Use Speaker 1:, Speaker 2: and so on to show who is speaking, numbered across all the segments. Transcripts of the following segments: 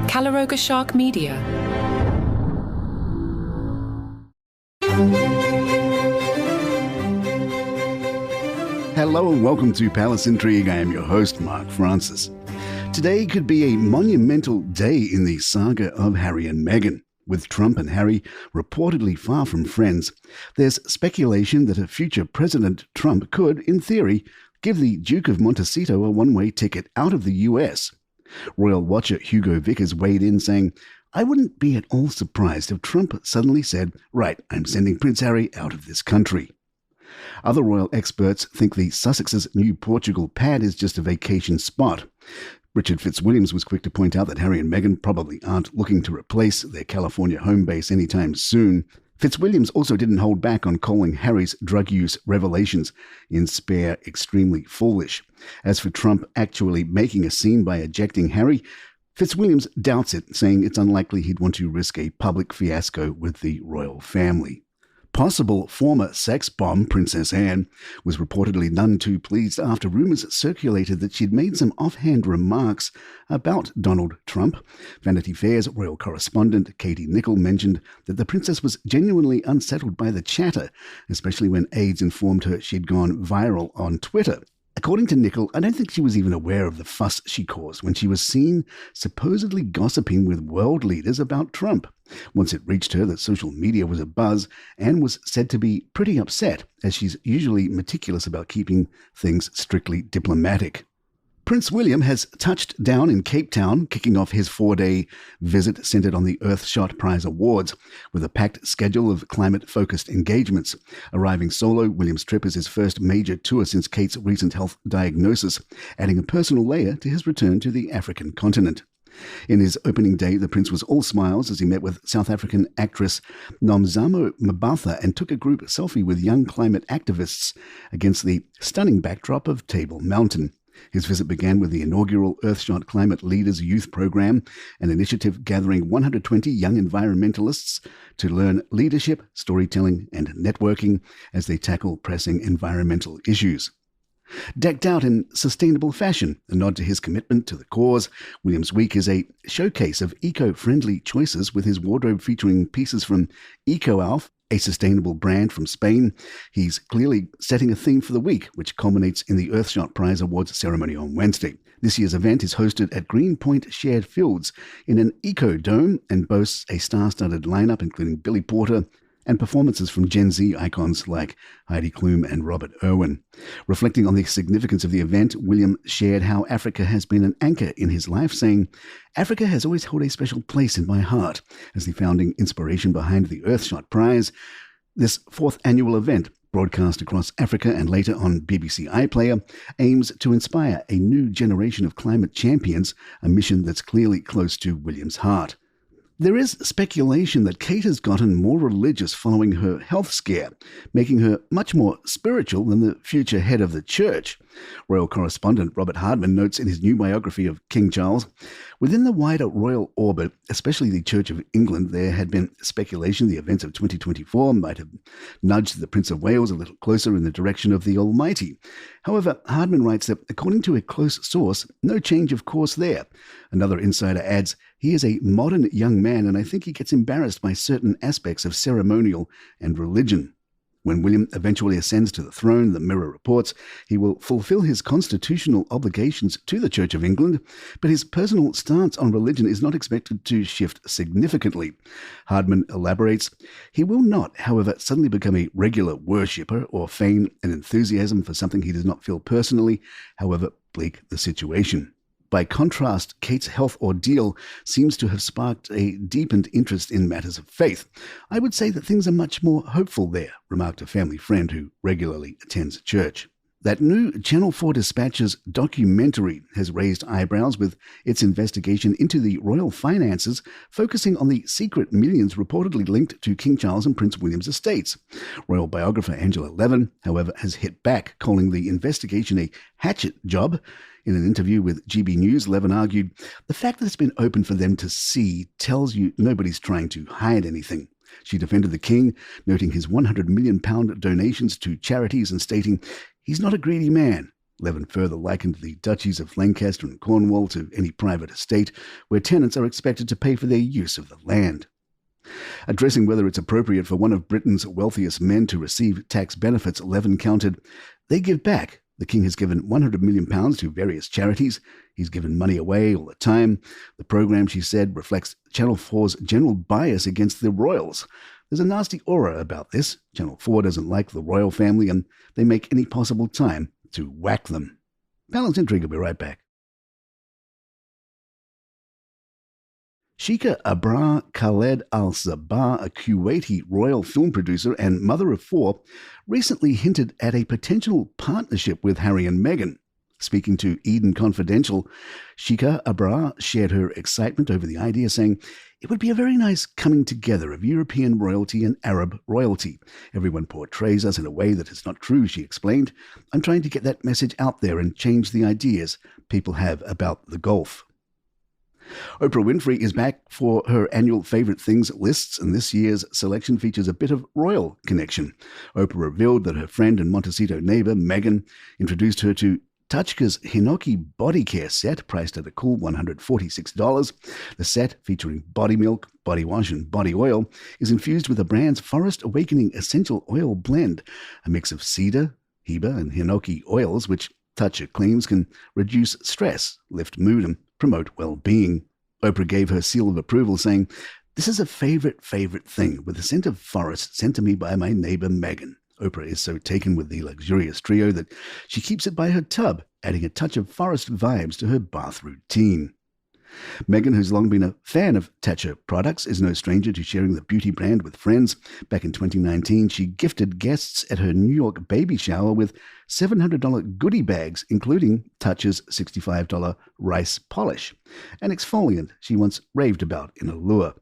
Speaker 1: Calaroga Shark Media.
Speaker 2: Hello and welcome to Palace Intrigue. I am your host, Mark Francis. Today could be a monumental day in the saga of Harry and Meghan. With Trump and Harry reportedly far from friends, there's speculation that a future President Trump could, in theory, give the Duke of Montecito a one-way ticket out of the US. Royal watcher Hugo Vickers weighed in saying, "I wouldn't be at all surprised if Trump suddenly said, 'Right, I'm sending Prince Harry out of this country.'" Other royal experts think the Sussexes' new Portugal pad is just a vacation spot. Richard Fitzwilliams was quick to point out that Harry and Meghan probably aren't looking to replace their California home base anytime soon. Fitzwilliams also didn't hold back on calling Harry's drug use revelations in Spare extremely foolish. As for Trump actually making a scene by ejecting Harry, Fitzwilliams doubts it, saying it's unlikely he'd want to risk a public fiasco with the royal family. Possible former sex bomb Princess Anne was reportedly none too pleased after rumors circulated that she'd made some offhand remarks about Donald Trump. Vanity Fair's royal correspondent Katie Nicholl mentioned that the princess was genuinely unsettled by the chatter, especially when aides informed her she'd gone viral on Twitter. According to Nicholl, I don't think she was even aware of the fuss she caused when she was seen supposedly gossiping with world leaders about Trump. Once it reached her that social media was abuzz, Anne was said to be pretty upset, as she's usually meticulous about keeping things strictly diplomatic. Prince William has touched down in Cape Town, kicking off his 4-day visit centered on the Earthshot Prize Awards, with a packed schedule of climate-focused engagements. Arriving solo, William's trip is his first major tour since Kate's recent health diagnosis, adding a personal layer to his return to the African continent. In his opening day, the prince was all smiles as he met with South African actress Nomzamo Mbatha and took a group selfie with young climate activists against the stunning backdrop of Table Mountain. His visit began with the inaugural Earthshot Climate Leaders Youth Program, an initiative gathering 120 young environmentalists to learn leadership, storytelling, and networking as they tackle pressing environmental issues. Decked out in sustainable fashion, a nod to his commitment to the cause, William's Week is a showcase of eco-friendly choices, with his wardrobe featuring pieces from EcoAlf, a sustainable brand from Spain. He's clearly setting a theme for the week, which culminates in the Earthshot Prize Awards ceremony on Wednesday. This year's event is hosted at Greenpoint Shared Fields in an eco-dome and boasts a star-studded lineup including Billy Porter and performances from Gen Z icons like Heidi Klum and Robert Irwin. Reflecting on the significance of the event, William shared how Africa has been an anchor in his life, saying, "Africa has always held a special place in my heart as the founding inspiration behind the Earthshot Prize." This fourth annual event, broadcast across Africa and later on BBC iPlayer, aims to inspire a new generation of climate champions, a mission that's clearly close to William's heart. There is speculation that Kate has gotten more religious following her health scare, making her much more spiritual than the future head of the church. Royal correspondent Robert Hardman notes in his new biography of King Charles, "Within the wider royal orbit, especially the Church of England, there had been speculation the events of 2024 might have nudged the Prince of Wales a little closer in the direction of the Almighty." However, Hardman writes that, according to a close source, no change of course there. Another insider adds, "He is a modern young man, and I think he gets embarrassed by certain aspects of ceremonial and religion." When William eventually ascends to the throne, the Mirror reports, he will fulfill his constitutional obligations to the Church of England, but his personal stance on religion is not expected to shift significantly. Hardman elaborates, "He will not, however, suddenly become a regular worshipper or feign an enthusiasm for something he does not feel personally, however bleak the situation." By contrast, Kate's health ordeal seems to have sparked a deepened interest in matters of faith. "I would say that things are much more hopeful there," remarked a family friend who regularly attends church. That new Channel 4 Dispatches documentary has raised eyebrows, with its investigation into the royal finances focusing on the secret millions reportedly linked to King Charles and Prince William's estates. Royal biographer Angela Levan, however, has hit back, calling the investigation a hatchet job. In an interview with GB News, Levan argued, "The fact that it's been open for them to see tells you nobody's trying to hide anything." She defended the king, noting his £100 million donations to charities and stating, "He's not a greedy man. Levan further likened the duchies of Lancaster and Cornwall to any private estate where tenants are expected to pay for their use of the land. Addressing whether it's appropriate for one of Britain's wealthiest men to receive tax benefits, Levan countered, "They give back. The king has given £100 million to various charities. He's given money away all the time. The programme," she said, "reflects Channel 4's general bias against the royals. There's a nasty aura about this. Channel 4 doesn't like the royal family and they make any possible time to whack them." Balance Intrigue will be right back. Sheikha Abrar Khaled Al Sabah, a Kuwaiti royal film producer and mother of four, recently hinted at a potential partnership with Harry and Meghan. Speaking to Eden Confidential, Sheikha Abrar shared her excitement over the idea, saying, "It would be a very nice coming together of European royalty and Arab royalty. Everyone portrays us in a way that is not true," she explained. "I'm trying to get that message out there and change the ideas people have about the Gulf." Oprah Winfrey is back for her annual Favorite Things lists, and this year's selection features a bit of royal connection. Oprah revealed that her friend and Montecito neighbor, Meghan, introduced her to Touchka's Hinoki body care set, priced at a cool $146. The set, featuring body milk, body wash, and body oil, is infused with the brand's Forest Awakening essential oil blend, a mix of cedar, heba, and hinoki oils, which Toucha claims can reduce stress, lift mood, and promote well-being. Oprah gave her seal of approval, saying, "This is a favorite thing, with the scent of forest sent to me by my neighbor Meghan." Oprah is so taken with the luxurious trio that she keeps it by her tub, adding a touch of forest vibes to her bath routine. Meghan, who's long been a fan of Tatcha products, is no stranger to sharing the beauty brand with friends. Back in 2019, she gifted guests at her New York baby shower with $700 goodie bags, including Tatcha's $65 rice polish, an exfoliant she once raved about in Allure.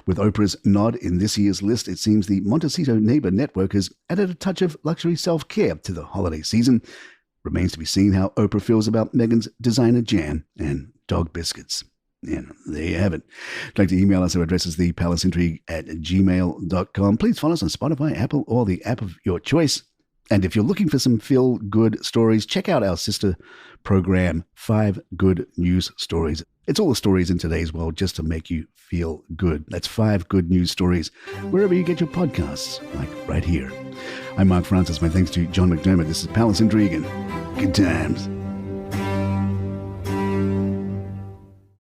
Speaker 2: With Oprah's nod in this year's list, it seems the Montecito Neighbor Network has added a touch of luxury self-care to the holiday season. Remains to be seen how Oprah feels about Meghan's designer jam and dog biscuits. And there you have it. If you'd like to email us, our address is thepalaceintrigue@gmail.com. Please follow us on Spotify, Apple, or the app of your choice. And if you're looking for some feel-good stories, check out our sister program, 5 Good News Stories. It's all the stories in today's world just to make you feel good. That's 5 Good News Stories, wherever you get your podcasts, like right here. I'm Mark Francis. My thanks to John McDermott. This is Palace Intrigue, and good times.